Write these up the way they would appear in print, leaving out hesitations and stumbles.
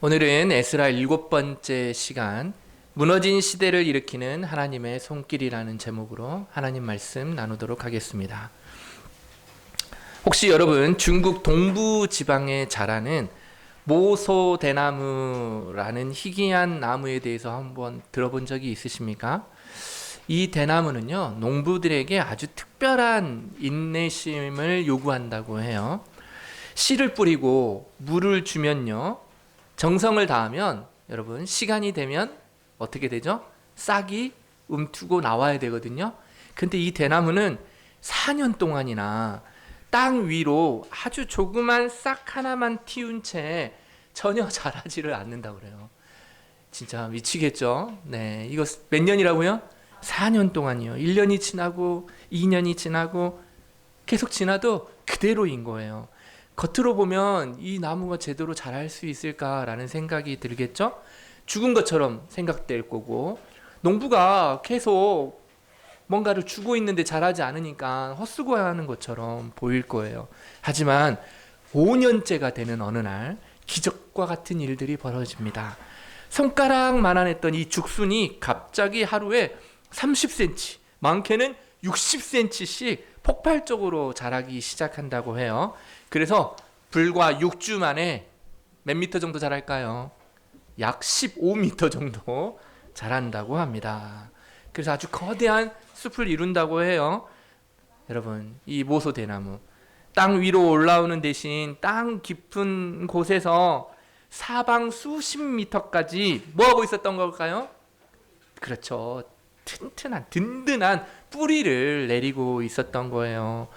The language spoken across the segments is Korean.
오늘은 에스라 7번째 시간 무너진 시대를 일으키는 하나님의 손길이라는 제목으로 하나님 말씀 나누도록 하겠습니다. 혹시 여러분 중국 동부 지방에 자라는 모소대나무라는 희귀한 나무에 대해서 한번 들어본 적이 있으십니까? 이 대나무는요, 농부들에게 아주 특별한 인내심을 요구한다고 해요. 씨를 뿌리고 물을 주면요, 정성을 다하면 여러분 시간이 되면 어떻게 되죠? 싹이 움트고 나와야 되거든요. 근데 이 대나무는 4년 동안이나 땅 위로 아주 조그만 싹 하나만 틔운 채 전혀 자라지를 않는다고 그래요. 진짜 미치겠죠? 네, 이거 몇 년이라고요? 4년 동안이요. 1년이 지나고 2년이 지나고 계속 지나도 그대로인 거예요. 겉으로 보면 이 나무가 제대로 자랄 수 있을까라는 생각이 들겠죠? 죽은 것처럼 생각될 거고, 농부가 계속 뭔가를 주고 있는데 자라지 않으니까 헛수고하는 것처럼 보일 거예요. 하지만 5년째가 되는 어느 날 기적과 같은 일들이 벌어집니다. 손가락만한 했던 이 죽순이 갑자기 하루에 30cm, 많게는 60cm씩 폭발적으로 자라기 시작한다고 해요. 그래서 불과 6주 만에 몇 미터 정도 자랄까요? 약 15미터 정도 자란다고 합니다. 그래서 아주 거대한 숲을 이룬다고 해요. 여러분, 이 모소대나무, 땅 위로 올라오는 대신 땅 깊은 곳에서 사방 수십 미터까지 뭐하고 있었던 걸까요? 그렇죠. 튼튼한 든든한 뿌리를 내리고 있었던 거예요.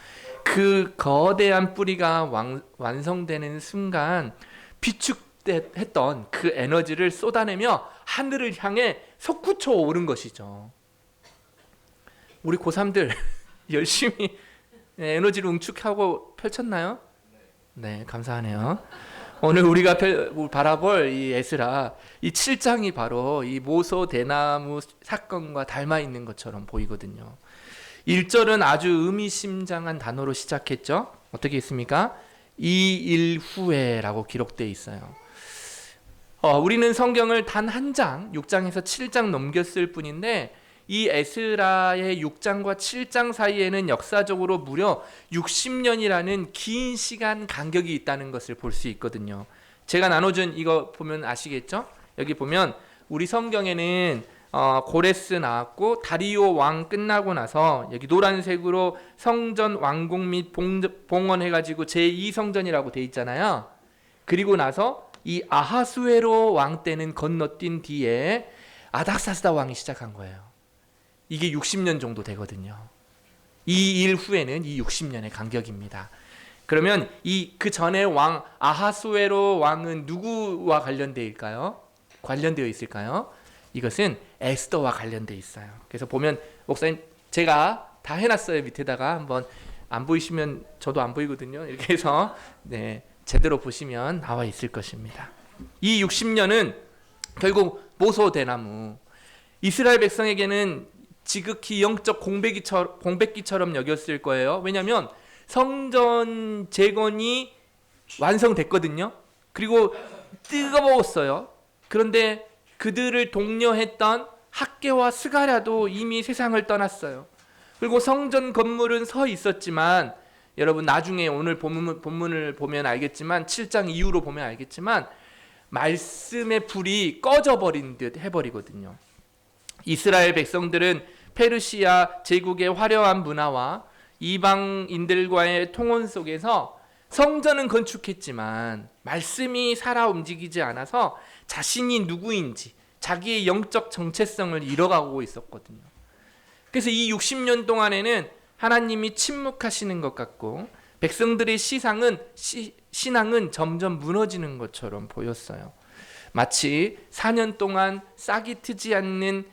그 거대한 뿌리가 완성되는 순간 비축했던 그 에너지를 쏟아내며 하늘을 향해 솟구쳐 오른 것이죠. 우리 고3들 열심히 에너지를 응축하고 펼쳤나요? 네, 감사하네요. 오늘 우리가 바라볼 이 에스라, 이 7장이 바로 이 모소대나무 사건과 닮아 있는 것처럼 보이거든요. 1절은 아주 의미심장한 단어로 시작했죠. 어떻게 있습니까? 이 일 후에라고 기록되어 있어요. 우리는 성경을 단 한 장, 6장에서 7장 넘겼을 뿐인데 이 에스라의 6장과 7장 사이에는 역사적으로 무려 60년이라는 긴 시간 간격이 있다는 것을 볼 수 있거든요. 제가 나눠준 이거 보면 아시겠죠? 여기 보면 우리 성경에는 고레스 나왔고 다리오 왕 끝나고 나서 여기 노란색으로 성전 완공 및 봉헌 해가지고 제2성전이라고 돼 있잖아요. 그리고 나서 이 아하수에로 왕 때는 건너뛴 뒤에 아닥사스다 왕이 시작한 거예요. 이게 60년 정도 되거든요. 이 일 후에는 이 60년의 간격입니다. 그러면 그 전에 왕 아하수에로 왕은 누구와 관련되어 있을까요? 이것은 에스더와 관련되어 있어요. 그래서 보면 목사님 제가 다 해놨어요. 밑에다가 한번 안 보이시면 저도 안 보이거든요. 이렇게 해서 네, 제대로 보시면 나와 있을 것입니다. 이 60년은 결국 모소대나무, 이스라엘 백성에게는 지극히 영적 공백기처럼 여겼을 거예요. 왜냐하면 성전 재건이 완성됐거든요. 그리고 뜨거웠어요. 그런데 그들을 독려했던 학개와 스가랴도 이미 세상을 떠났어요. 그리고 성전 건물은 서 있었지만 여러분 나중에 오늘 본문을 보면 알겠지만 7장 이후로 보면 알겠지만 말씀의 불이 꺼져버린 듯 해버리거든요. 이스라엘 백성들은 페르시아 제국의 화려한 문화와 이방인들과의 통혼 속에서 성전은 건축했지만 말씀이 살아 움직이지 않아서 자신이 누구인지 자기의 영적 정체성을 잃어가고 있었거든요. 그래서 이 60년 동안에는 하나님이 침묵하시는 것 같고 백성들의 신앙은 점점 무너지는 것처럼 보였어요. 마치 4년 동안 싹이 트지 않는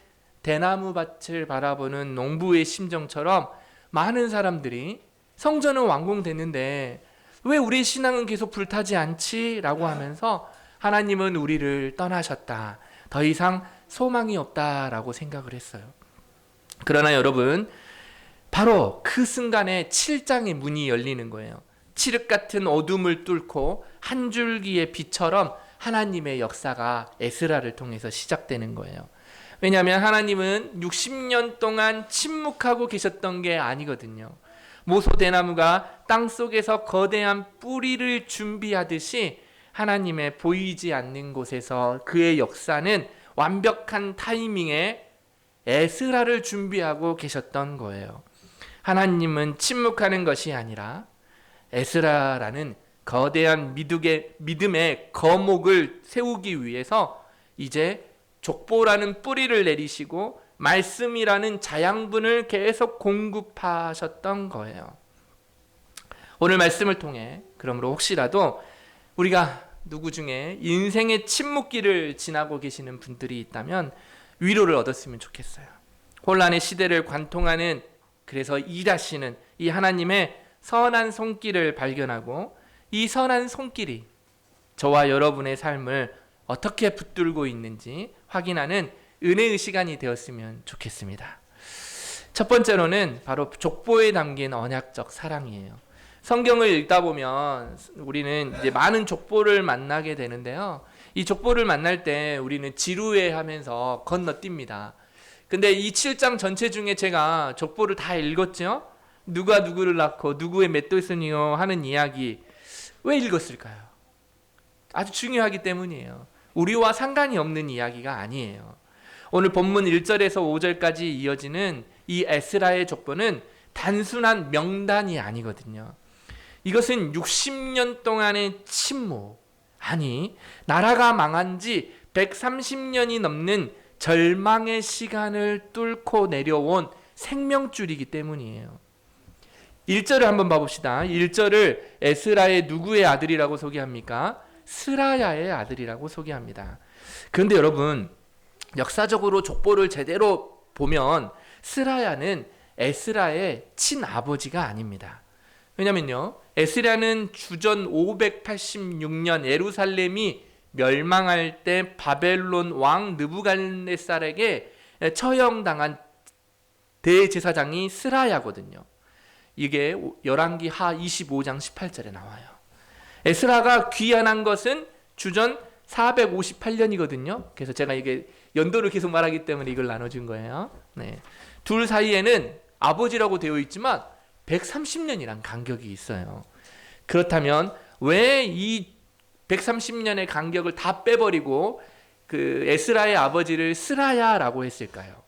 대나무 밭을 바라보는 농부의 심정처럼 많은 사람들이 성전은 완공됐는데 왜 우리의 신앙은 계속 불타지 않지? 라고 하면서 하나님은 우리를 떠나셨다. 더 이상 소망이 없다라고 생각을 했어요. 그러나 여러분, 바로 그 순간에 7장의 문이 열리는 거예요. 칠흑 같은 어둠을 뚫고 한 줄기의 빛처럼 하나님의 역사가 에스라를 통해서 시작되는 거예요. 왜냐하면 하나님은 60년 동안 침묵하고 계셨던 게 아니거든요. 모소대나무가 땅속에서 거대한 뿌리를 준비하듯이 하나님의 보이지 않는 곳에서 그의 역사는 완벽한 타이밍에 에스라를 준비하고 계셨던 거예요. 하나님은 침묵하는 것이 아니라 에스라라는 거대한 믿음의 거목을 세우기 위해서 이제 족보라는 뿌리를 내리시고 말씀이라는 자양분을 계속 공급하셨던 거예요. 오늘 말씀을 통해 그러므로 혹시라도 우리가 누구 중에 인생의 침묵기를 지나고 계시는 분들이 있다면 위로를 얻었으면 좋겠어요. 혼란의 시대를 관통하는, 그래서 일하시는 이 하나님의 선한 손길을 발견하고 이 선한 손길이 저와 여러분의 삶을 어떻게 붙들고 있는지 확인하는 은혜의 시간이 되었으면 좋겠습니다. 첫 번째로는 바로 족보에 담긴 언약적 사랑이에요. 성경을 읽다 보면 우리는 이제 많은 족보를 만나게 되는데요. 이 족보를 만날 때 우리는 지루해하면서 건너뜁니다. 근데 이 7장 전체 중에 제가 족보를 다 읽었죠? 누가 누구를 낳고 누구의 맷돌이요 하는 이야기 왜 읽었을까요? 아주 중요하기 때문이에요. 우리와 상관이 없는 이야기가 아니에요. 오늘 본문 1절에서 5절까지 이어지는 이 에스라의 족보는 단순한 명단이 아니거든요. 이것은 60년 동안의 침묵, 아니 나라가 망한 지 130년이 넘는 절망의 시간을 뚫고 내려온 생명줄이기 때문이에요. 1절을 한번 봐봅시다. 1절을 에스라의 누구의 아들이라고 소개합니까? 스라야의 아들이라고 소개합니다. 그런데 여러분, 역사적으로 족보를 제대로 보면 스라야는 에스라의 친아버지가 아닙니다. 왜냐면요, 에스라는 주전 586년 예루살렘이 멸망할 때 바벨론 왕 느부갓네살에게 처형당한 대제사장이 스라야거든요. 이게 열왕기하 25장 18절에 나와요. 에스라가 귀환한 것은 주전 458년이거든요. 그래서 제가 이게 연도를 계속 말하기 때문에 이걸 나눠준 거예요. 네. 둘 사이에는 아버지라고 되어 있지만 130년이란 간격이 있어요. 그렇다면 왜 이 130년의 간격을 다 빼버리고 그 에스라의 아버지를 스라야라고 했을까요?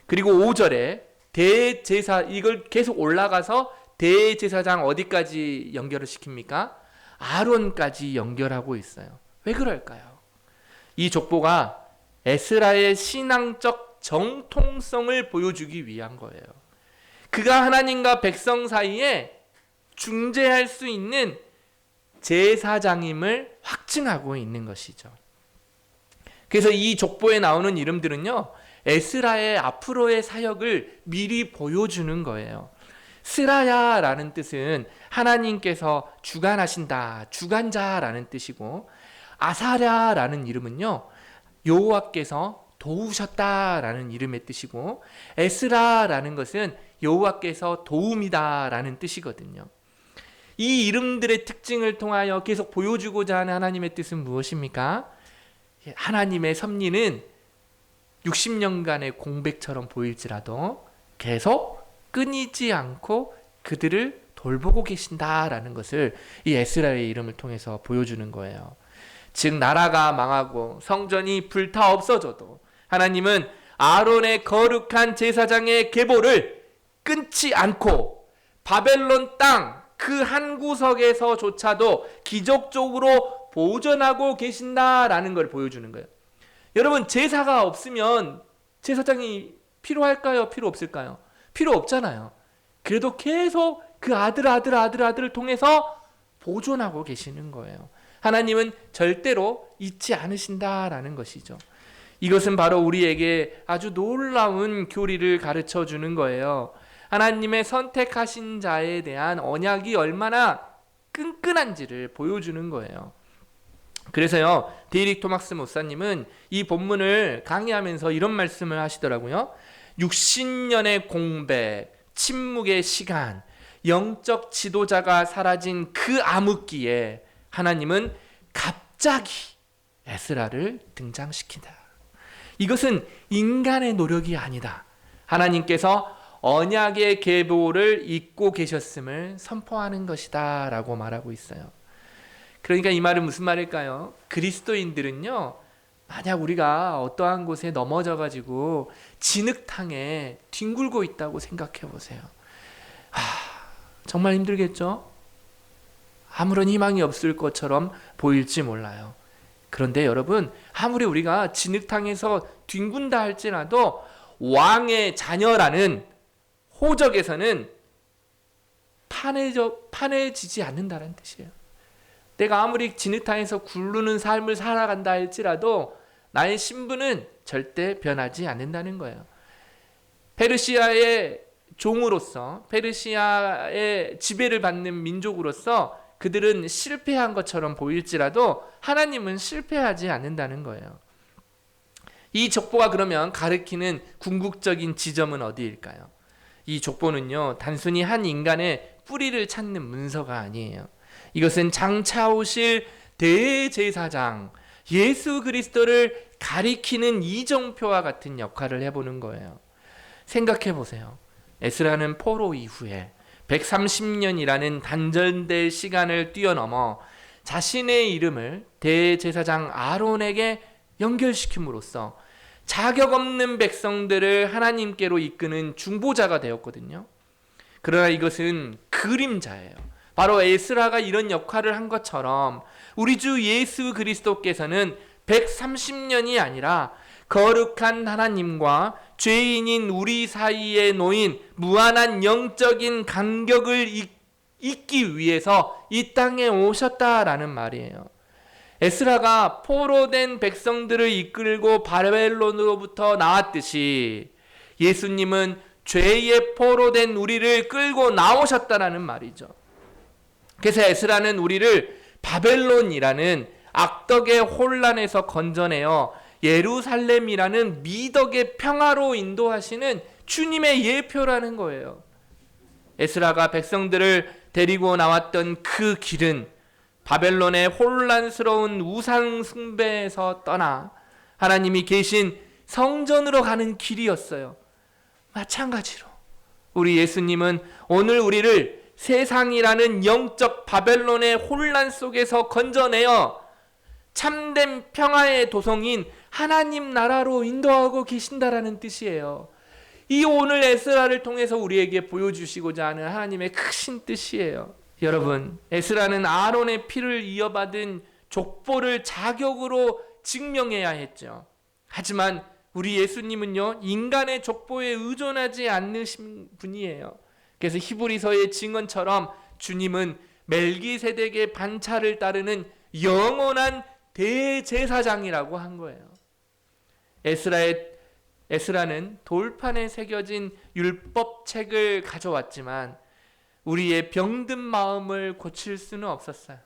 그리고 5절에 대제사, 이걸 계속 올라가서 대제사장 어디까지 연결을 시킵니까? 아론까지 연결하고 있어요. 왜 그럴까요? 이 족보가 에스라의 신앙적 정통성을 보여주기 위한 거예요. 그가 하나님과 백성 사이에 중재할 수 있는 제사장임을 확증하고 있는 것이죠. 그래서 이 족보에 나오는 이름들은요, 에스라의 앞으로의 사역을 미리 보여주는 거예요. 스라야라는 뜻은 하나님께서 주관하신다, 주관자라는 뜻이고, 아사랴라는 이름은요, 여호와께서 도우셨다라는 이름의 뜻이고, 에스라라는 것은 여호와께서 도움이다라는 뜻이거든요. 이 이름들의 특징을 통하여 계속 보여주고자 하는 하나님의 뜻은 무엇입니까? 하나님의 섭리는 60년간의 공백처럼 보일지라도 계속 끊이지 않고 그들을 돌보고 계신다라는 것을 이 에스라의 이름을 통해서 보여주는 거예요. 즉 나라가 망하고 성전이 불타 없어져도 하나님은 아론의 거룩한 제사장의 계보를 끊지 않고 바벨론 땅 그 한 구석에서조차도 기적적으로 보존하고 계신다라는 걸 보여주는 거예요. 여러분, 제사가 없으면 제사장이 필요할까요? 필요 없을까요? 필요 없잖아요. 그래도 계속 그 아들을 통해서 보존하고 계시는 거예요. 하나님은 절대로 잊지 않으신다라는 것이죠. 이것은 바로 우리에게 아주 놀라운 교리를 가르쳐 주는 거예요. 하나님의 선택하신 자에 대한 언약이 얼마나 끈끈한지를 보여주는 거예요. 그래서요, 데이릭 토마스 목사님은 이 본문을 강의하면서 이런 말씀을 하시더라고요. 60년의 공백, 침묵의 시간, 영적 지도자가 사라진 그 암흑기에 하나님은 갑자기 에스라를 등장시킨다. 이것은 인간의 노력이 아니다. 하나님께서 언약의 계보를 잇고 계셨음을 선포하는 것이다 라고 말하고 있어요. 그러니까 이 말은 무슨 말일까요? 그리스도인들은요, 만약 우리가 어떠한 곳에 넘어져 가지고 진흙탕에 뒹굴고 있다고 생각해 보세요. 정말 힘들겠죠? 아무런 희망이 없을 것처럼 보일지 몰라요. 그런데 여러분, 아무리 우리가 진흙탕에서 뒹군다 할지라도 왕의 자녀라는 호적에서는 파내지지 않는다는 뜻이에요. 내가 아무리 진흙탕에서 굴르는 삶을 살아간다 할지라도 나의 신분은 절대 변하지 않는다는 거예요. 페르시아의 종으로서, 페르시아의 지배를 받는 민족으로서 그들은 실패한 것처럼 보일지라도 하나님은 실패하지 않는다는 거예요. 이 족보가 그러면 가리키는 궁극적인 지점은 어디일까요? 이 족보는요, 단순히 한 인간의 뿌리를 찾는 문서가 아니에요. 이것은 장차 오실 대제사장 예수 그리스도를 가리키는 이정표와 같은 역할을 해보는 거예요. 생각해 보세요. 에스라는 포로 이후에 130년이라는 단절될 시간을 뛰어넘어 자신의 이름을 대제사장 아론에게 연결시킴으로써 자격 없는 백성들을 하나님께로 이끄는 중보자가 되었거든요. 그러나 이것은 그림자예요. 바로 에스라가 이런 역할을 한 것처럼 우리 주 예수 그리스도께서는 130년이 아니라 거룩한 하나님과 죄인인 우리 사이에 놓인 무한한 영적인 간격을 잇기 위해서 이 땅에 오셨다라는 말이에요. 에스라가 포로된 백성들을 이끌고 바벨론으로부터 나왔듯이 예수님은 죄의 포로된 우리를 끌고 나오셨다라는 말이죠. 그래서 에스라는 우리를 바벨론이라는 악덕의 혼란에서 건져내어 예루살렘이라는 미덕의 평화로 인도하시는 주님의 예표라는 거예요. 에스라가 백성들을 데리고 나왔던 그 길은 바벨론의 혼란스러운 우상 숭배에서 떠나 하나님이 계신 성전으로 가는 길이었어요. 마찬가지로 우리 예수님은 오늘 우리를 세상이라는 영적 바벨론의 혼란 속에서 건져내어 참된 평화의 도성인 하나님 나라로 인도하고 계신다라는 뜻이에요. 이 오늘 에스라를 통해서 우리에게 보여주시고자 하는 하나님의 크신 뜻이에요. 여러분, 에스라는 아론의 피를 이어받은 족보를 자격으로 증명해야 했죠. 하지만 우리 예수님은요, 인간의 족보에 의존하지 않으신 분이에요. 그래서 히브리서의 증언처럼 주님은 멜기세덱의 반차를 따르는 영원한 대제사장이라고 한 거예요. 에스라는 돌판에 새겨진 율법책을 가져왔지만 우리의 병든 마음을 고칠 수는 없었어요.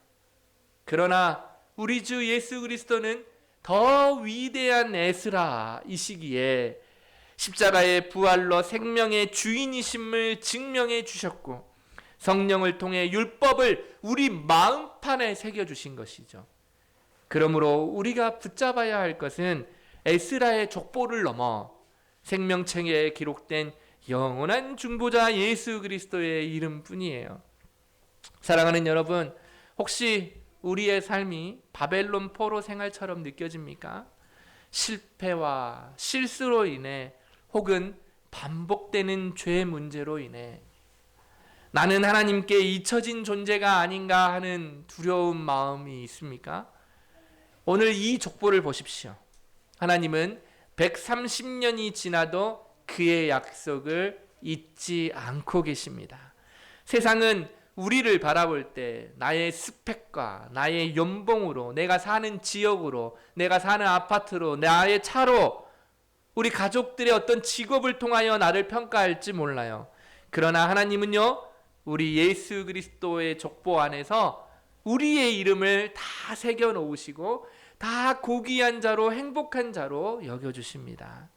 그러나 우리 주 예수 그리스도는 더 위대한 에스라이시기에 십자가의 부활로 생명의 주인이심을 증명해 주셨고 성령을 통해 율법을 우리 마음판에 새겨주신 것이죠. 그러므로 우리가 붙잡아야 할 것은 에스라의 족보를 넘어 생명책에 기록된 영원한 중보자 예수 그리스도의 이름뿐이에요. 사랑하는 여러분, 혹시 우리의 삶이 바벨론 포로 생활처럼 느껴집니까? 실패와 실수로 인해 혹은 반복되는 죄 문제로 인해 나는 하나님께 잊혀진 존재가 아닌가 하는 두려운 마음이 있습니까? 오늘 이 족보를 보십시오. 하나님은 130년이 지나도 그의 약속을 잊지 않고 계십니다. 세상은 우리를 바라볼 때 나의 스펙과 나의 연봉으로, 내가 사는 지역으로, 내가 사는 아파트로, 나의 차로, 우리 가족들의 어떤 직업을 통하여 나를 평가할지 몰라요. 그러나 하나님은요, 우리 예수 그리스도의 족보 안에서 우리의 이름을 다 새겨 놓으시고 다 고귀한 자로, 행복한 자로 여겨주십니다.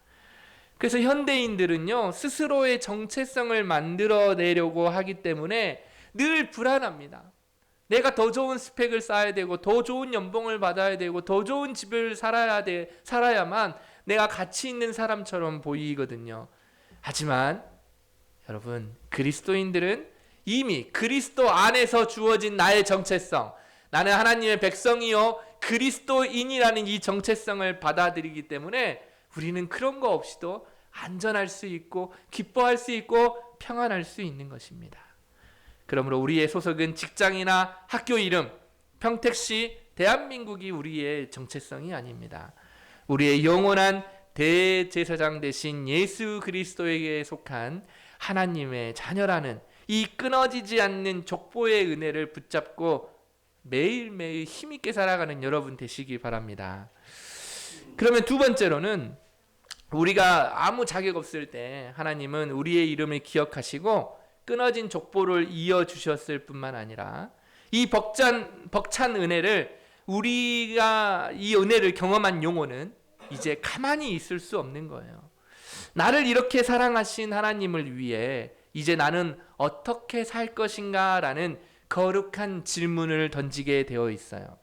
그래서 현대인들은요, 스스로의 정체성을 만들어내려고 하기 때문에 늘 불안합니다. 내가 더 좋은 스펙을 쌓아야 되고 더 좋은 연봉을 받아야 되고 더 좋은 집을 살아야만 내가 가치 있는 사람처럼 보이거든요. 하지만 여러분, 그리스도인들은 이미 그리스도 안에서 주어진 나의 정체성, 나는 하나님의 백성이요 그리스도인이라는 이 정체성을 받아들이기 때문에 우리는 그런 거 없이도 안전할 수 있고 기뻐할 수 있고 평안할 수 있는 것입니다. 그러므로 우리의 소속은 직장이나 학교 이름, 평택시, 대한민국이 우리의 정체성이 아닙니다. 우리의 영원한 대제사장 되신 예수 그리스도에게 속한 하나님의 자녀라는 이 끊어지지 않는 족보의 은혜를 붙잡고 매일매일 힘있게 살아가는 여러분 되시기 바랍니다. 그러면 두 번째로는 우리가 아무 자격 없을 때 하나님은 우리의 이름을 기억하시고 끊어진 족보를 이어주셨을 뿐만 아니라 이 벅찬 은혜를 우리가 이 은혜를 경험한 영혼은 이제 가만히 있을 수 없는 거예요. 나를 이렇게 사랑하신 하나님을 위해 이제 나는 어떻게 살 것인가 라는 거룩한 질문을 던지게 되어 있어요.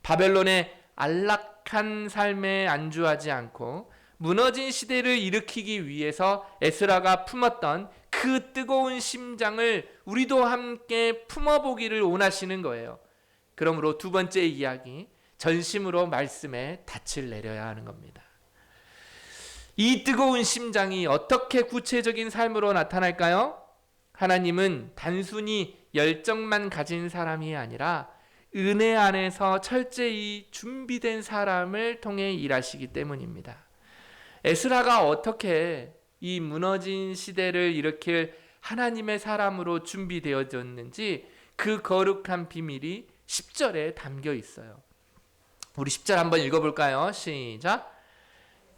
바벨론의 안락한 삶에 안주하지 않고 무너진 시대를 일으키기 위해서 에스라가 품었던 그 뜨거운 심장을 우리도 함께 품어보기를 원하시는 거예요. 그러므로 두 번째 이야기, 전심으로 말씀에 닻을 내려야 하는 겁니다. 이 뜨거운 심장이 어떻게 구체적인 삶으로 나타날까요? 하나님은 단순히 열정만 가진 사람이 아니라 은혜 안에서 철저히 준비된 사람을 통해 일하시기 때문입니다. 에스라가 어떻게 이 무너진 시대를 일으킬 하나님의 사람으로 준비되어졌는지 그 거룩한 비밀이 10절에 담겨 있어요. 우리 10절 한번 읽어볼까요? 시작.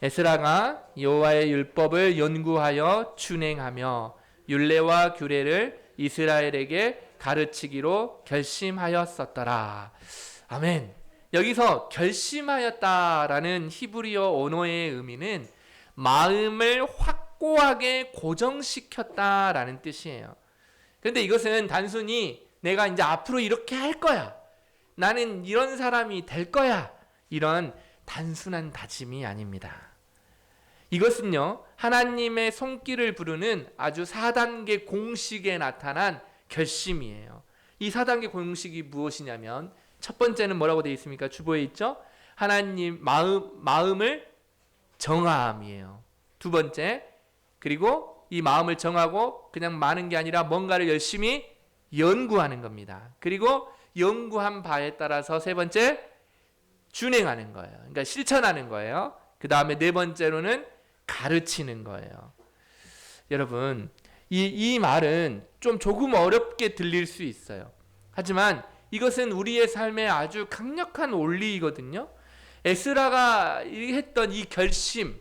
에스라가 여호와의 율법을 연구하여 준행하며 율례와 규례를 이스라엘에게 가르치기로 결심하였었더라. 아멘. 여기서 결심하였다라는 히브리어 언어의 의미는 마음을 확고하게 고정시켰다라는 뜻이에요. 그런데 이것은 단순히 내가 이제 앞으로 이렇게 할 거야, 나는 이런 사람이 될 거야, 이런 단순한 다짐이 아닙니다. 이것은요, 하나님의 손길을 부르는 아주 4단계 공식에 나타난 결심이에요. 이 4단계 공식이 무엇이냐면, 첫 번째는 뭐라고 되어 있습니까? 주보에 있죠? 하나님 마음을 정함이에요. 두 번째, 그리고 이 마음을 정하고 그냥 마는 게 아니라 뭔가를 열심히 연구하는 겁니다. 그리고 연구한 바에 따라서 세 번째, 준행하는 거예요. 그러니까 실천하는 거예요. 그 다음에 네 번째로는 가르치는 거예요. 여러분, 이 말은 조금 어렵게 들릴 수 있어요. 하지만 이것은 우리의 삶에 아주 강력한 원리이거든요. 에스라가 했던 이 결심,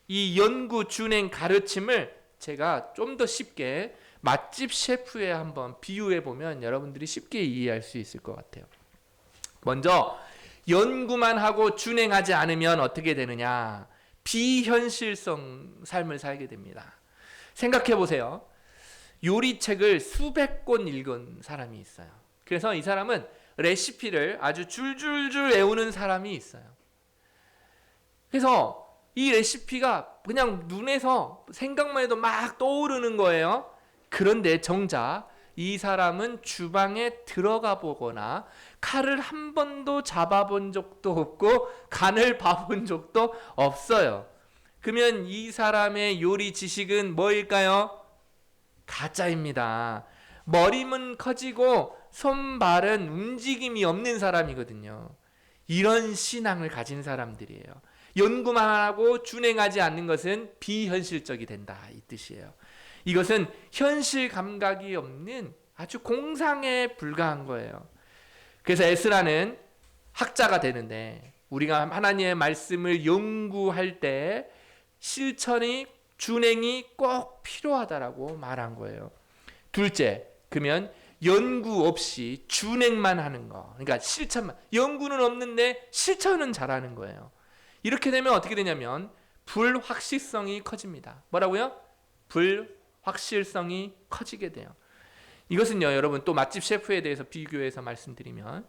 이 연구, 준행, 가르침을 제가 좀 더 쉽게 맛집 셰프에 한번 비유해 보면 여러분들이 쉽게 이해할 수 있을 것 같아요. 먼저 연구만 하고 준행하지 않으면 어떻게 되느냐? 비현실성 삶을 살게 됩니다. 생각해 보세요. 요리책을 수백 권 읽은 사람이 있어요. 그래서 이 사람은 레시피를 아주 줄줄줄 외우는 사람이 있어요. 그래서 이 레시피가 그냥 눈에서 생각만 해도 막 떠오르는 거예요. 그런데 정작 이 사람은 주방에 들어가 보거나 칼을 한 번도 잡아본 적도 없고 간을 봐본 적도 없어요. 그러면 이 사람의 요리 지식은 뭐일까요? 가짜입니다. 머리는 커지고 손발은 움직임이 없는 사람이거든요. 이런 신앙을 가진 사람들이에요. 연구만 하고 준행하지 않는 것은 비현실적이 된다, 이 뜻이에요. 이것은 현실 감각이 없는 아주 공상에 불과한 거예요. 그래서 에스라는 학자가 되는데, 우리가 하나님의 말씀을 연구할 때 실천이, 준행이 꼭 필요하다라고 말한 거예요. 둘째, 그러면 연구 없이 준행만 하는 거, 그러니까 실천만, 연구는 없는데 실천은 잘하는 거예요. 이렇게 되면 어떻게 되냐면 불확실성이 커집니다. 뭐라고요? 불확실성이 커지게 돼요. 이것은요, 여러분, 또 맛집 셰프에 대해서 비교해서 말씀드리면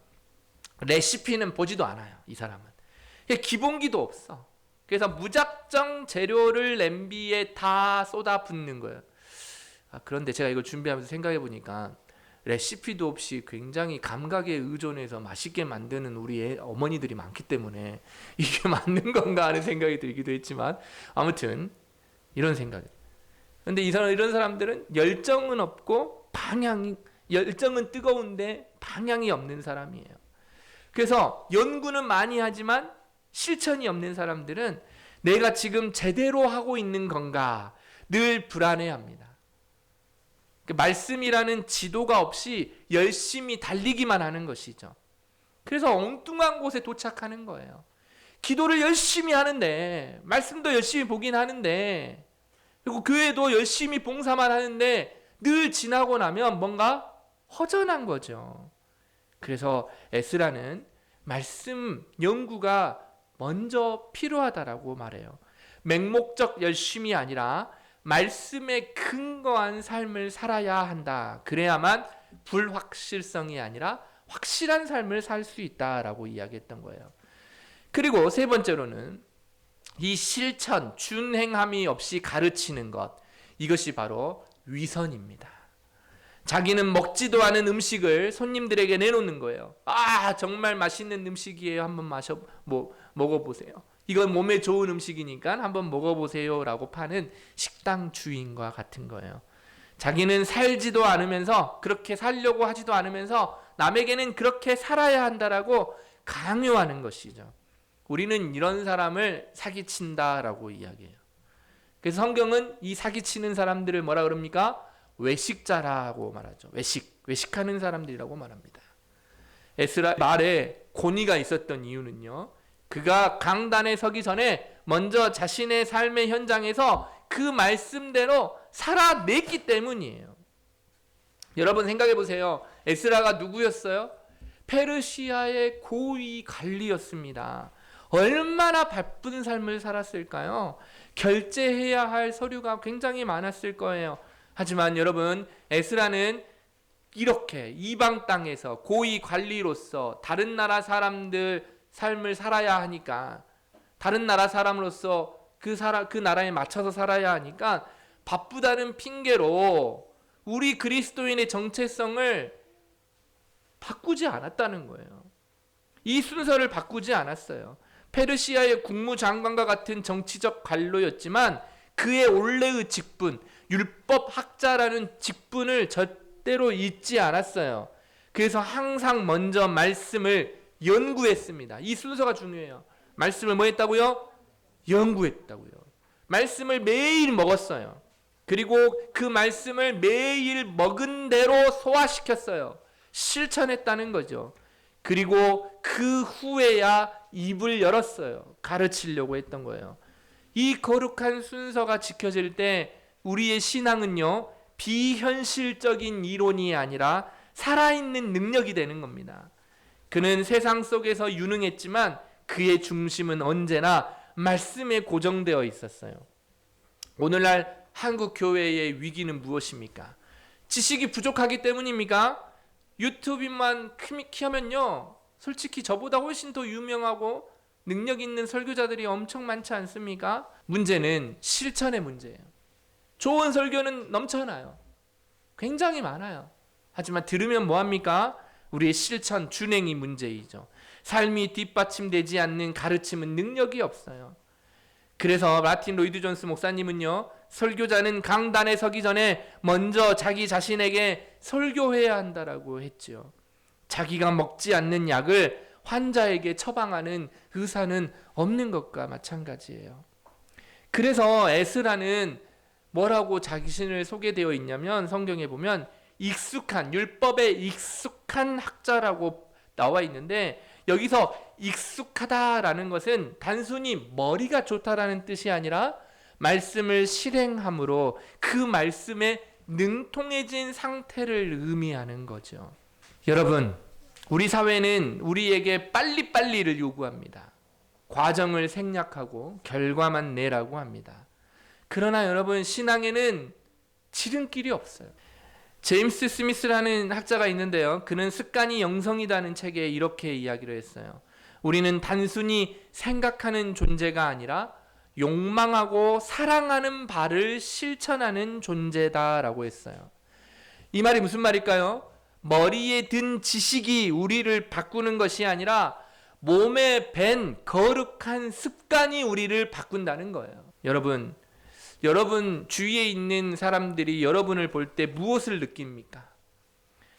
레시피는 보지도 않아요. 이 사람은 기본기도 없어. 그래서 무작정 재료를 냄비에 다 쏟아붓는 거예요. 그런데 제가 이걸 준비하면서 생각해 보니까 레시피도 없이 굉장히 감각에 의존해서 맛있게 만드는 우리 어머니들이 많기 때문에 이게 맞는 건가 하는 생각이 들기도 했지만, 아무튼 이런 생각이. 근데 이런 사람들은 열정은 없고 열정은 뜨거운데 방향이 없는 사람이에요. 그래서 연구는 많이 하지만 실천이 없는 사람들은 내가 지금 제대로 하고 있는 건가 늘 불안해합니다. 말씀이라는 지도가 없이 열심히 달리기만 하는 것이죠. 그래서 엉뚱한 곳에 도착하는 거예요. 기도를 열심히 하는데, 말씀도 열심히 보긴 하는데, 그리고 교회도 열심히 봉사만 하는데 늘 지나고 나면 뭔가 허전한 거죠. 그래서 에스라는 말씀 연구가 먼저 필요하다라고 말해요. 맹목적 열심이 아니라 말씀에 근거한 삶을 살아야 한다. 그래야만 불확실성이 아니라 확실한 삶을 살 수 있다라고 이야기했던 거예요. 그리고 세 번째로는 이 실천, 준행함이 없이 가르치는 것, 이것이 바로 위선입니다. 자기는 먹지도 않은 음식을 손님들에게 내놓는 거예요. 정말 맛있는 음식이에요. 한번 먹어보세요. 이건 몸에 좋은 음식이니까 한번 먹어보세요 라고 파는 식당 주인과 같은 거예요. 자기는 살지도 않으면서, 그렇게 살려고 하지도 않으면서 남에게는 그렇게 살아야 한다라고 강요하는 것이죠. 우리는 이런 사람을 사기친다라고 이야기해요. 그래서 성경은 이 사기치는 사람들을 뭐라 그럽니까? 외식자라고 말하죠. 외식하는 사람들이라고 말합니다. 에스라 말에 권위가 있었던 이유는요, 그가 강단에 서기 전에 먼저 자신의 삶의 현장에서 그 말씀대로 살아냈기 때문이에요. 여러분 생각해 보세요. 에스라가 누구였어요? 페르시아의 고위 관리였습니다. 얼마나 바쁜 삶을 살았을까요? 결제해야 할 서류가 굉장히 많았을 거예요. 하지만 여러분, 에스라는 이렇게 이방 땅에서 고위 관리로서 다른 나라 사람들 삶을 살아야 하니까, 다른 나라 사람으로서 그 나라에 맞춰서 살아야 하니까 바쁘다는 핑계로 우리 그리스도인의 정체성을 바꾸지 않았다는 거예요. 이 순서를 바꾸지 않았어요. 페르시아의 국무장관과 같은 정치적 관료였지만 그의 원래의 직분, 율법학자라는 직분을 절대로 잊지 않았어요. 그래서 항상 먼저 말씀을 연구했습니다. 이 순서가 중요해요. 말씀을 뭐 했다고요? 연구했다고요. 말씀을 매일 먹었어요. 그리고 그 말씀을 매일 먹은 대로 소화시켰어요. 실천했다는 거죠. 그리고 그 후에야 입을 열었어요. 가르치려고 했던 거예요. 이 거룩한 순서가 지켜질 때 우리의 신앙은요, 비현실적인 이론이 아니라 살아있는 능력이 되는 겁니다. 그는 세상 속에서 유능했지만 그의 중심은 언제나 말씀에 고정되어 있었어요. 오늘날 한국 교회의 위기는 무엇입니까? 지식이 부족하기 때문입니까? 유튜브만 키우면요, 솔직히 저보다 훨씬 더 유명하고 능력 있는 설교자들이 엄청 많지 않습니까? 문제는 실천의 문제예요. 좋은 설교는 넘쳐나요. 굉장히 많아요. 하지만 들으면 뭐합니까? 우리의 실천, 준행이 문제이죠. 삶이 뒷받침되지 않는 가르침은 능력이 없어요. 그래서 마틴 로이드 존스 목사님은요, 설교자는 강단에 서기 전에 먼저 자기 자신에게 설교해야 한다라고 했죠. 자기가 먹지 않는 약을 환자에게 처방하는 의사는 없는 것과 마찬가지예요. 그래서 에스라는 뭐라고 자신을 소개되어 있냐면, 성경에 보면 율법에 익숙한 학자라고 나와 있는데, 여기서 익숙하다라는 것은 단순히 머리가 좋다라는 뜻이 아니라 말씀을 실행함으로 그 말씀에 능통해진 상태를 의미하는 거죠. 여러분, 우리 사회는 우리에게 빨리빨리를 요구합니다. 과정을 생략하고 결과만 내라고 합니다. 그러나 여러분, 신앙에는 지름길이 없어요. 제임스 스미스라는 학자가 있는데요. 그는 습관이 영성이라는 책에 이렇게 이야기를 했어요. 우리는 단순히 생각하는 존재가 아니라 욕망하고 사랑하는 바를 실천하는 존재다라고 했어요. 이 말이 무슨 말일까요? 머리에 든 지식이 우리를 바꾸는 것이 아니라 몸에 밴 거룩한 습관이 우리를 바꾼다는 거예요. 여러분 주위에 있는 사람들이 여러분을 볼 때 무엇을 느낍니까?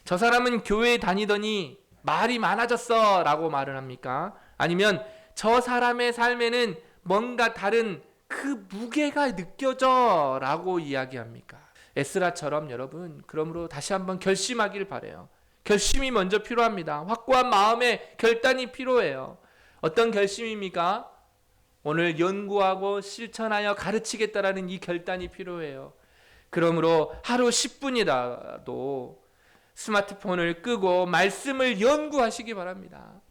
저 사람은 교회에 다니더니 말이 많아졌어 라고 말을 합니까? 아니면 저 사람의 삶에는 뭔가 다른 그 무게가 느껴져 라고 이야기합니까? 에스라처럼 여러분, 그러므로 다시 한번 결심하길 바라요. 결심이 먼저 필요합니다. 확고한 마음의 결단이 필요해요. 어떤 결심입니까? 오늘 연구하고 실천하여 가르치겠다라는 이 결단이 필요해요. 그러므로 하루 10분이라도 스마트폰을 끄고 말씀을 연구하시기 바랍니다.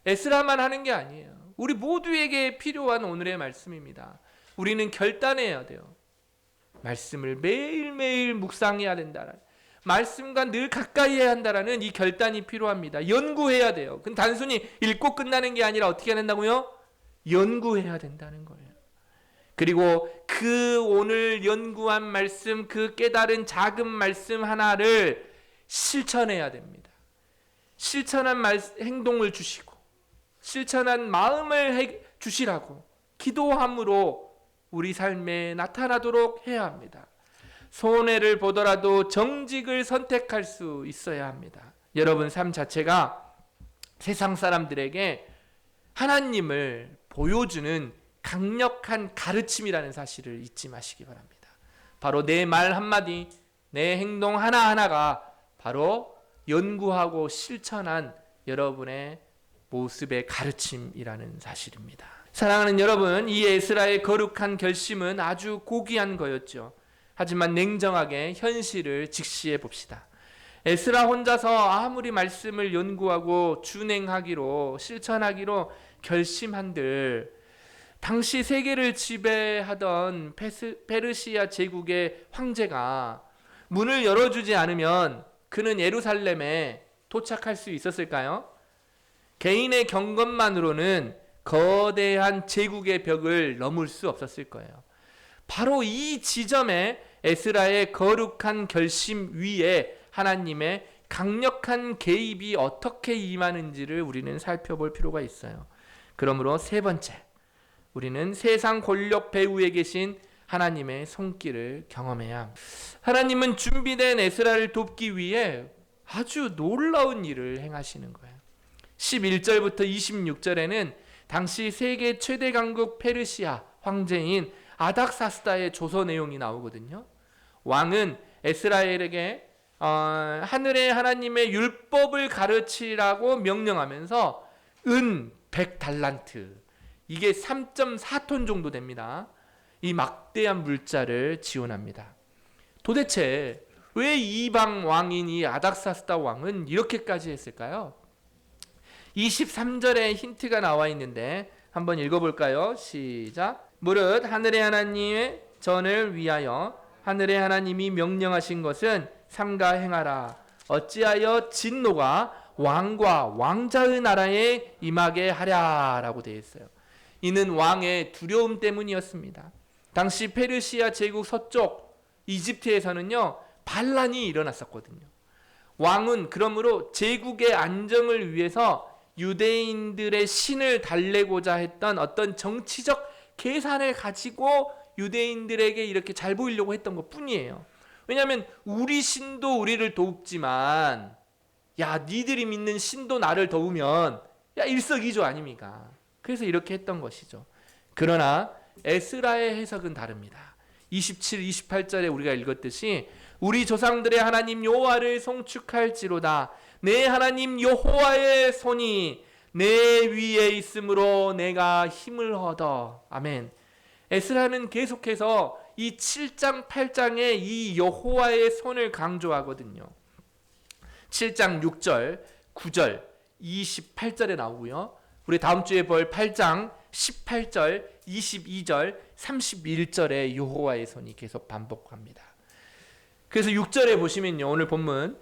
에스라만 하는 게 아니에요. 우리 모두에게 필요한 오늘의 말씀입니다. 우리는 결단해야 돼요. 말씀을 매일매일 묵상해야 된다. 말씀과 늘 가까이 해야 한다라는 이 결단이 필요합니다. 연구해야 돼요. 그건 단순히 읽고 끝나는 게 아니라 어떻게 해야 된다고요? 연구해야 된다는 거예요. 그리고 그 오늘 연구한 말씀, 그 깨달은 작은 말씀 하나를 실천해야 됩니다. 실천한 행동을 주시고 실천한 마음을 주시라고 기도함으로 우리 삶에 나타나도록 해야 합니다. 손해를 보더라도 정직을 선택할 수 있어야 합니다. 여러분 삶 자체가 세상 사람들에게 하나님을 보여주는 강력한 가르침이라는 사실을 잊지 마시기 바랍니다. 바로 내 말 한마디, 내 행동 하나하나가 바로 연구하고 실천한 여러분의 모습의 가르침이라는 사실입니다. 사랑하는 여러분, 이 에스라의 거룩한 결심은 아주 고귀한 거였죠. 하지만 냉정하게 현실을 직시해 봅시다. 에스라 혼자서 아무리 말씀을 연구하고 준행하기로 실천하기로 결심한들 당시 세계를 지배하던 페르시아 제국의 황제가 문을 열어주지 않으면 그는 예루살렘에 도착할 수 있었을까요? 개인의 경건만으로는 거대한 제국의 벽을 넘을 수 없었을 거예요. 바로 이 지점에 에스라의 거룩한 결심 위에 하나님의 강력한 개입이 어떻게 임하는지를 우리는 살펴볼 필요가 있어요. 그러므로 세 번째, 우리는 세상 권력 배후에 계신 하나님의 손길을 경험해야 합니다. 하나님은 준비된 에스라를 돕기 위해 아주 놀라운 일을 행하시는 거예요. 11절부터 26절에는 당시 세계 최대 강국 페르시아 황제인 아닥사스다의 조서 내용이 나오거든요. 왕은 에스라엘에게 하늘의 하나님의 율법을 가르치라고 명령하면서 은 100달란트, 이게 3.4톤 정도 됩니다. 이 막대한 물자를 지원합니다. 도대체 왜 이방 왕인 이 아닥사스다 왕은 이렇게까지 했을까요? 23절에 힌트가 나와 있는데 한번 읽어볼까요? 시작. 무릇 하늘의 하나님의 전을 위하여 하늘의 하나님이 명령하신 것은 삼가 행하라. 어찌하여 진노가 왕과 왕자의 나라에 임하게 하랴라고 되어 있어요. 이는 왕의 두려움 때문이었습니다. 당시 페르시아 제국 서쪽 이집트에서는요, 반란이 일어났었거든요. 왕은 그러므로 제국의 안정을 위해서 유대인들의 신을 달래고자 했던 어떤 정치적 계산을 가지고 유대인들에게 이렇게 잘 보이려고 했던 것 뿐이에요. 왜냐하면 우리 신도 우리를 돕지만 야, 니들이 믿는 신도 나를 도우면 야, 일석이조 아닙니까? 그래서 이렇게 했던 것이죠. 그러나 에스라의 해석은 다릅니다. 27, 28절에 우리가 읽었듯이 우리 조상들의 하나님 여호와를 송축할지로다. 내 하나님 여호와의 손이 내 위에 있으므로 내가 힘을 얻어. 아멘. 에스라는 계속해서 이 7장, 8장에 이 여호와의 손을 강조하거든요. 7장 6절, 9절, 28절에 나오고요. 우리 다음 주에 볼 8장 18절, 22절, 31절에 여호와의 손이 계속 반복합니다. 그래서 6절에 보시면요, 오늘 본문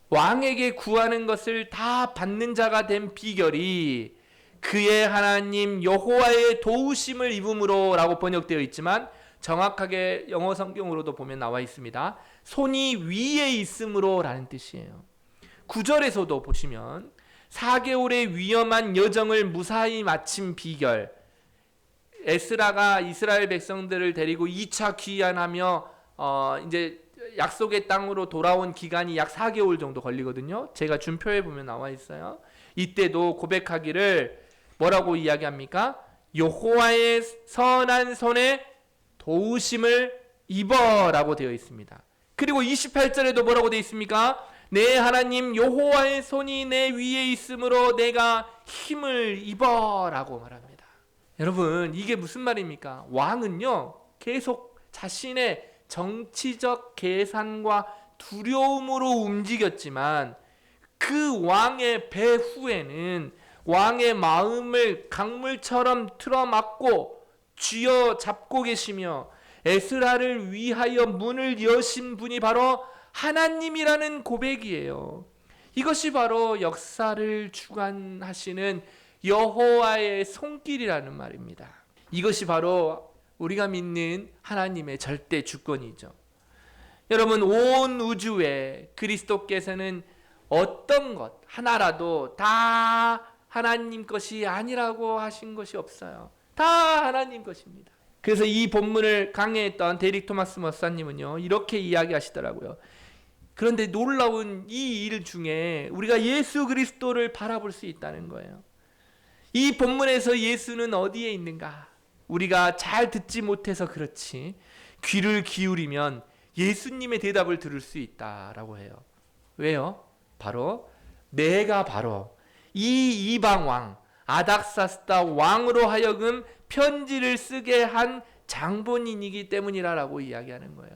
왕에게 구하는 것을 다 받는 자가 된 비결이 그의 하나님 여호와의 도우심을 입음으로 라고 번역되어 있지만 정확하게 영어 성경으로도 보면 나와 있습니다. 손이 위에 있음으로 라는 뜻이에요. 9절에서도 보시면 4개월의 위험한 여정을 무사히 마친 비결, 에스라가 이스라엘 백성들을 데리고 2차 귀환하며 이제 약속의 땅으로 돌아온 기간이 약 4개월 정도 걸리거든요. 제가 준 표에 보면 나와 있어요. 이때도 고백하기를 뭐라고 이야기합니까? 여호와의 선한 손에 도우심을 입어라고 되어 있습니다. 그리고 28절에도 뭐라고 되어 있습니까? 내 하나님 여호와의 손이 내 위에 있으므로 내가 힘을 입어라고 말합니다. 여러분, 이게 무슨 말입니까? 왕은요, 계속 자신의 정치적 계산과 두려움으로 움직였지만 그 왕의 배후에는 왕의 마음을 강물처럼 틀어막고 쥐어잡고 계시며 에스라를 위하여 문을 여신 분이 바로 하나님이라는 고백이에요. 이것이 바로 역사를 주관하시는 여호와의 손길이라는 말입니다. 이것이 바로 우리가 믿는 하나님의 절대 주권이죠. 여러분, 온 우주에 그리스도께서는 어떤 것 하나라도 다 하나님 것이 아니라고 하신 것이 없어요. 다 하나님 것입니다. 그래서 이 본문을 강해했던 데릭 토마스 목사님은요, 이렇게 이야기하시더라고요. 그런데 놀라운 이 일 중에 우리가 예수 그리스도를 바라볼 수 있다는 거예요. 이 본문에서 예수는 어디에 있는가? 우리가 잘 듣지 못해서 그렇지 귀를 기울이면 예수님의 대답을 들을 수 있다라고 해요. 왜요? 바로 내가 바로 이 이방 왕 아닥사스다 왕으로 하여금 편지를 쓰게 한 장본인이기 때문이라고 이야기하는 거예요.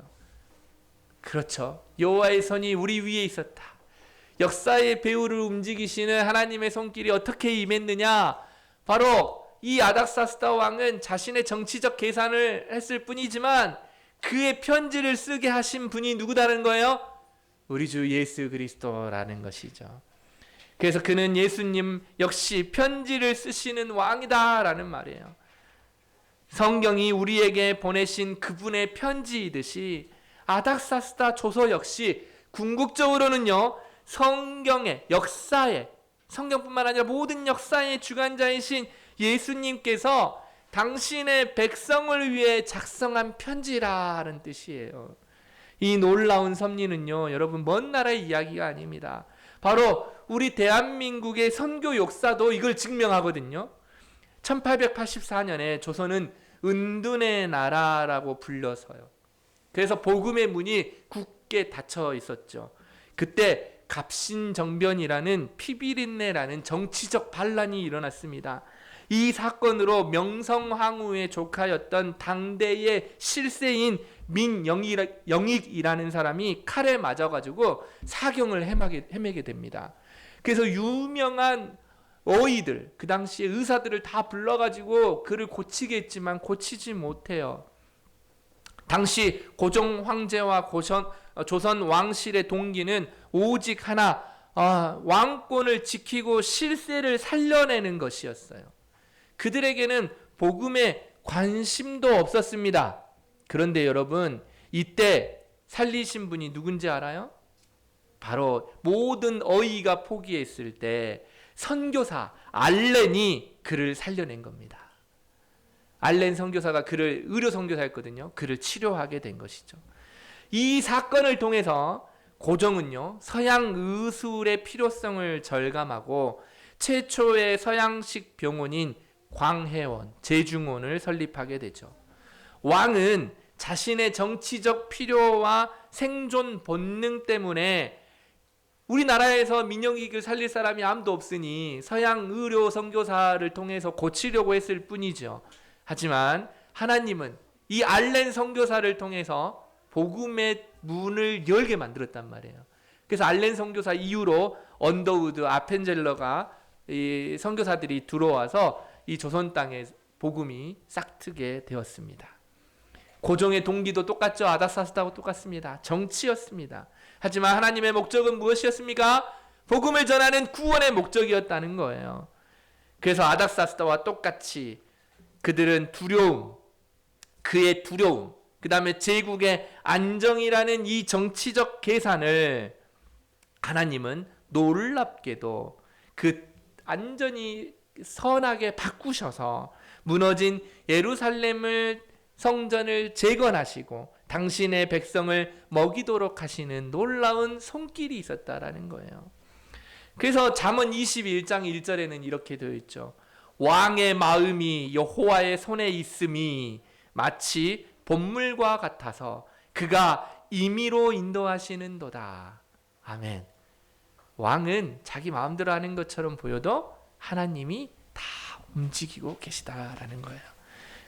그렇죠. 여호와의 손이 우리 위에 있었다. 역사의 배후를 움직이시는 하나님의 손길이 어떻게 임했느냐? 바로 이 아닥사스다 왕은 자신의 정치적 계산을 했을 뿐이지만 그의 편지를 쓰게 하신 분이 누구다는 거예요? 우리 주 예수 그리스도라는 것이죠. 그래서 그는 예수님 역시 편지를 쓰시는 왕이다라는 말이에요. 성경이 우리에게 보내신 그분의 편지이듯이 아닥사스다 조서 역시 궁극적으로는요, 성경의 역사의, 성경뿐만 아니라 모든 역사의 주관자이신 예수님께서 당신의 백성을 위해 작성한 편지라는 뜻이에요. 이 놀라운 섭리는요, 여러분, 먼 나라의 이야기가 아닙니다. 바로 우리 대한민국의 선교 역사도 이걸 증명하거든요. 1884년에 조선은 은둔의 나라라고 불려서요. 그래서 복음의 문이 굳게 닫혀 있었죠. 그때 갑신정변이라는 피비린내라는 정치적 반란이 일어났습니다. 이 사건으로 명성황후의 조카였던 당대의 실세인 민영익이라는 사람이 칼에 맞아가지고 사경을 헤매게 됩니다. 그래서 유명한 어이들, 그 당시에 의사들을 다 불러가지고 그를 고치게 했지만 고치지 못해요. 당시 고종 황제와 조선 왕실의 동기는 오직 하나, 왕권을 지키고 실세를 살려내는 것이었어요. 그들에게는 복음에 관심도 없었습니다. 그런데 여러분, 이때 살리신 분이 누군지 알아요? 바로 모든 어이가 포기했을 때 선교사 알렌이 그를 살려낸 겁니다. 알렌 선교사가 그를 의료 선교사였거든요. 그를 치료하게 된 것이죠. 이 사건을 통해서 고종은요, 서양 의술의 필요성을 절감하고 최초의 서양식 병원인 광해원, 제중원을 설립하게 되죠. 왕은 자신의 정치적 필요와 생존 본능 때문에 우리나라에서 민영익을 살릴 사람이 아무도 없으니 서양 의료 선교사를 통해서 고치려고 했을 뿐이죠. 하지만 하나님은 이 알렌 선교사를 통해서 복음의 문을 열게 만들었단 말이에요. 그래서 알렌 선교사 이후로 언더우드, 아펜젤러가 이 선교사들이 들어와서 이 조선 땅에 복음이 싹트게 되었습니다. 고종의 동기도 똑같죠. 아닥사스다하고 똑같습니다. 정치였습니다. 하지만 하나님의 목적은 무엇이었습니까? 복음을 전하는 구원의 목적이었다는 거예요. 그래서 아닥사스다와 똑같이 그들은 두려움, 그의 두려움, 그 다음에 제국의 안정이라는 이 정치적 계산을 하나님은 놀랍게도 그 안전이 선하게 바꾸셔서 무너진 예루살렘을 성전을 재건하시고 당신의 백성을 먹이도록 하시는 놀라운 손길이 있었다라는 거예요. 그래서 잠언 21장 1절에는 이렇게 되어 있죠. 왕의 마음이 여호와의 손에 있음이 마치 봇물과 같아서 그가 임의로 인도하시는도다. 아멘. 왕은 자기 마음대로 하는 것처럼 보여도 하나님이 다 움직이고 계시다라는 거예요.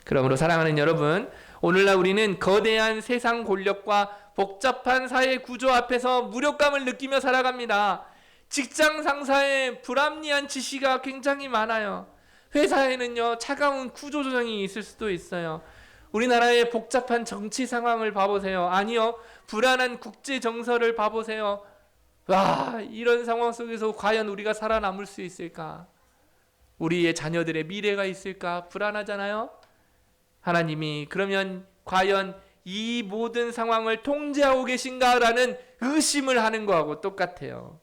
그러므로 사랑하는 여러분, 오늘날 우리는 거대한 세상 권력과 복잡한 사회 구조 앞에서 무력감을 느끼며 살아갑니다. 직장 상사의 불합리한 지시가 굉장히 많아요. 회사에는요, 차가운 구조조정이 있을 수도 있어요. 우리나라의 복잡한 정치 상황을 봐보세요. 아니요, 불안한 국제 정서를 봐보세요. 와, 이런 상황 속에서 과연 우리가 살아남을 수 있을까? 우리의 자녀들의 미래가 있을까? 불안하잖아요. 하나님이 그러면 과연 이 모든 상황을 통제하고 계신가라는 의심을 하는 거하고 똑같아요.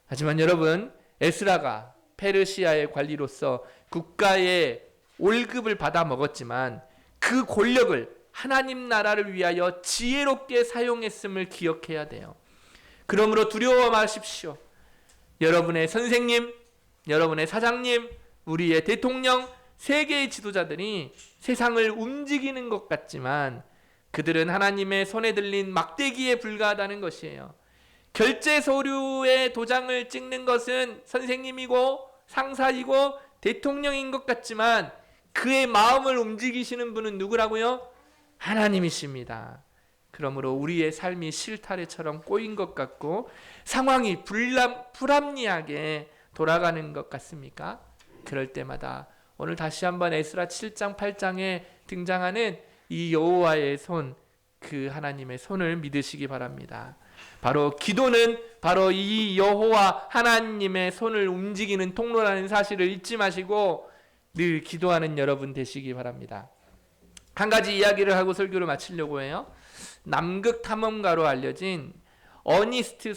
하지만 여러분, 에스라가 페르시아의 관리로서 국가의 월급을 받아 먹었지만 그 권력을 하나님 나라를 위하여 지혜롭게 사용했음을 기억해야 돼요. 그러므로 두려워 마십시오. 여러분의 선생님, 여러분의 사장님, 우리의 대통령, 세계의 지도자들이 세상을 움직이는 것 같지만 그들은 하나님의 손에 들린 막대기에 불과하다는 것이에요. 결제 서류에 도장을 찍는 것은 선생님이고 상사이고 대통령인 것 같지만 그의 마음을 움직이시는 분은 누구라고요? 하나님이십니다. 그러므로 우리의 삶이 실타래처럼 꼬인 것 같고 상황이 불합리하게 돌아가는 것 같습니까? 그럴 때마다 오늘 다시 한번 에스라 7장 8장에 등장하는 이 여호와의 손, 그 하나님의 손을 믿으시기 바랍니다. 바로 기도는 바로 이 여호와 하나님의 손을 움직이는 통로라는 사실을 잊지 마시고 늘 기도하는 여러분 되시기 바랍니다. 한 가지 이야기를 하고 설교를 마치려고 해요. 남극 탐험가로 알려진 어니스트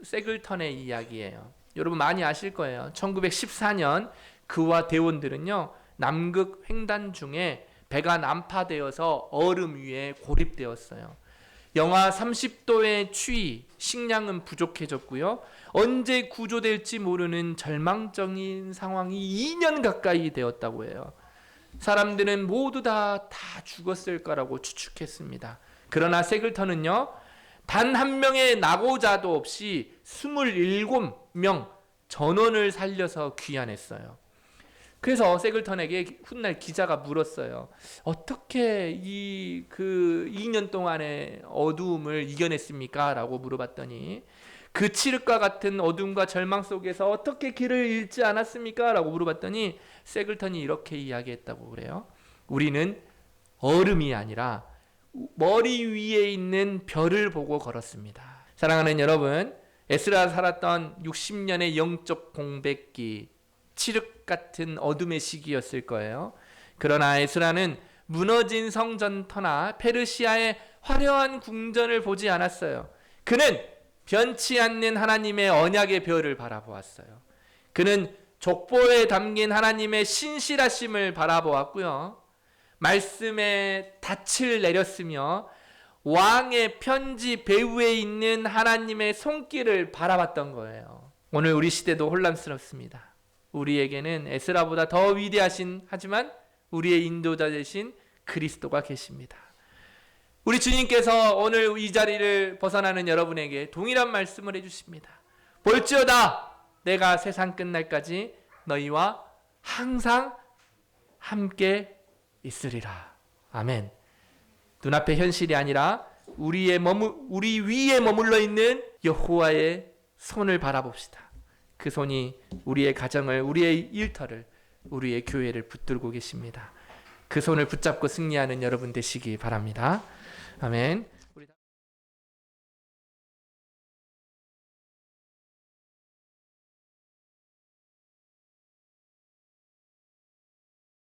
세글턴의 이야기예요. 여러분 많이 아실 거예요. 1914년 그와 대원들은요, 남극 횡단 중에 배가 난파되어서 얼음 위에 고립되었어요. 영하 30도의 추위, 식량은 부족해졌고요. 언제 구조될지 모르는 절망적인 상황이 2년 가까이 되었다고 해요. 사람들은 모두 다 죽었을 거라고 추측했습니다. 그러나 세글턴은요, 단 한 명의 낙오자도 없이 27명 전원을 살려서 귀환했어요. 그래서 세글턴에게 훗날 기자가 물었어요. 어떻게 2년 동안의 어두움을 이겨냈습니까? 라고 물어봤더니 그 칠흑과 같은 어둠과 절망 속에서 어떻게 길을 잃지 않았습니까? 라고 물어봤더니 세글턴이 이렇게 이야기했다고 그래요. 우리는 얼음이 아니라 머리 위에 있는 별을 보고 걸었습니다. 사랑하는 여러분, 에스라 살았던 60년의 영적 공백기, 칠흑 같은 어둠의 시기였을 거예요. 그러나 에스라는 무너진 성전터나 페르시아의 화려한 궁전을 보지 않았어요. 그는 변치 않는 하나님의 언약의 별을 바라보았어요. 그는 족보에 담긴 하나님의 신실하심을 바라보았고요. 말씀에 닻을 내렸으며 왕의 편지 배후에 있는 하나님의 손길을 바라봤던 거예요. 오늘 우리 시대도 혼란스럽습니다. 우리에게는 에스라보다 더 위대하신, 하지만 우리의 인도자 되신 그리스도가 계십니다. 우리 주님께서 오늘 이 자리를 벗어나는 여러분에게 동일한 말씀을 해주십니다. 볼지어다 내가 세상 끝날까지 너희와 항상 함께 있으리라. 아멘. 눈앞의 현실이 아니라 우리 위에 머물러 있는 여호와의 손을 바라봅시다. 그 손이 우리의 가정을, 우리의 일터를, 우리의 교회를 붙들고 계십니다. 그 손을 붙잡고 승리하는 여러분 되시기 바랍니다. 아멘.